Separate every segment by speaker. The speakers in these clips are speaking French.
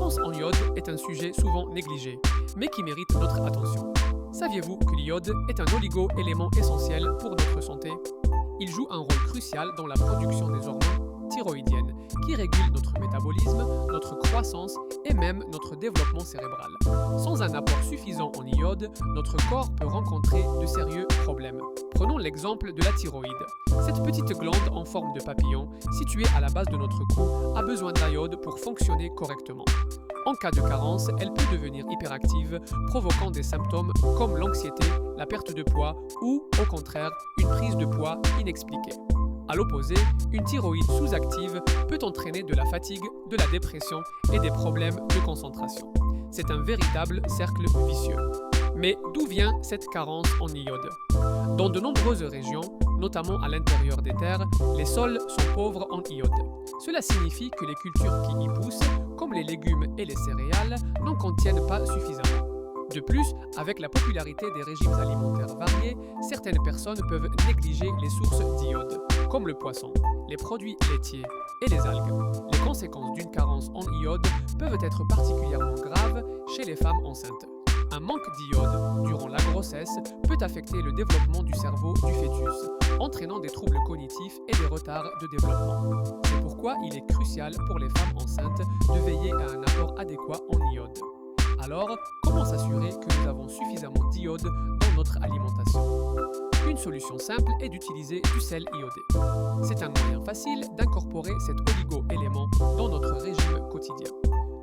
Speaker 1: carence en iode est un sujet souvent négligé, mais qui mérite notre attention. Saviez-vous que l'iode est un oligo-élément essentiel pour notre santé? Il joue un rôle crucial dans la production des hormones thyroïdiennes qui régulent notre métabolisme, notre croissance et même notre développement cérébral. Sans un apport suffisant en iode, notre corps peut rencontrer de sérieux problèmes. Prenons l'exemple de la thyroïde. Cette petite glande en forme de papillon, située à la base de notre cou, a besoin d'iode pour fonctionner correctement. En cas de carence, elle peut devenir hyperactive, provoquant des symptômes comme l'anxiété, la perte de poids ou, au contraire, une prise de poids inexpliquée. À l'opposé, une thyroïde sous-active peut entraîner de la fatigue, de la dépression et des problèmes de concentration. C'est un véritable cercle vicieux. Mais d'où vient cette carence en iode? Dans de nombreuses régions, notamment à l'intérieur des terres, les sols sont pauvres en iode. Cela signifie que les cultures qui y poussent, comme les légumes et les céréales, n'en contiennent pas suffisamment. De plus, avec la popularité des régimes alimentaires variés, certaines personnes peuvent négliger les sources d'iode, comme le poisson, les produits laitiers et les algues. Les conséquences d'une carence en iode peuvent être particulièrement graves chez les femmes enceintes. Un manque d'iode durant la grossesse peut affecter le développement du cerveau du fœtus, entraînant des troubles cognitifs et des retards de développement. C'est pourquoi il est crucial pour les femmes enceintes de veiller à un apport adéquat en iode. Alors, comment s'assurer que nous avons suffisamment d'iode dans notre alimentation? Une solution simple est d'utiliser du sel iodé. C'est un moyen facile d'incorporer cet oligo-élément dans notre régime quotidien.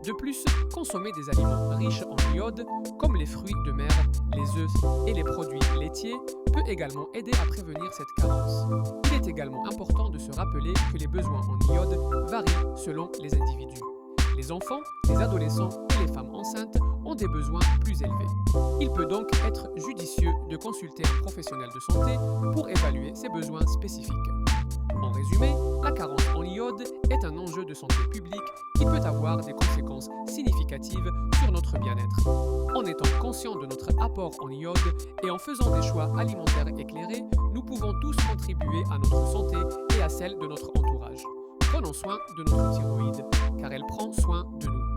Speaker 1: De plus, consommer des aliments riches en iode, comme les fruits de mer, les œufs et les produits laitiers, peut également aider à prévenir cette carence. Il est également important de se rappeler que les besoins en iode varient selon les individus. Les enfants, les adolescents et les femmes enceintes ont des besoins plus élevés. Il peut donc être judicieux de consulter un professionnel de santé pour évaluer ses besoins spécifiques. En résumé, la carence en iode est un enjeu de santé publique qui peut avoir des conséquences significatives sur notre bien-être. En étant conscients de notre apport en iode et en faisant des choix alimentaires éclairés, nous pouvons tous contribuer à notre santé et à celle de notre entourage. Prenons soin de notre thyroïde, car elle prend soin de nous.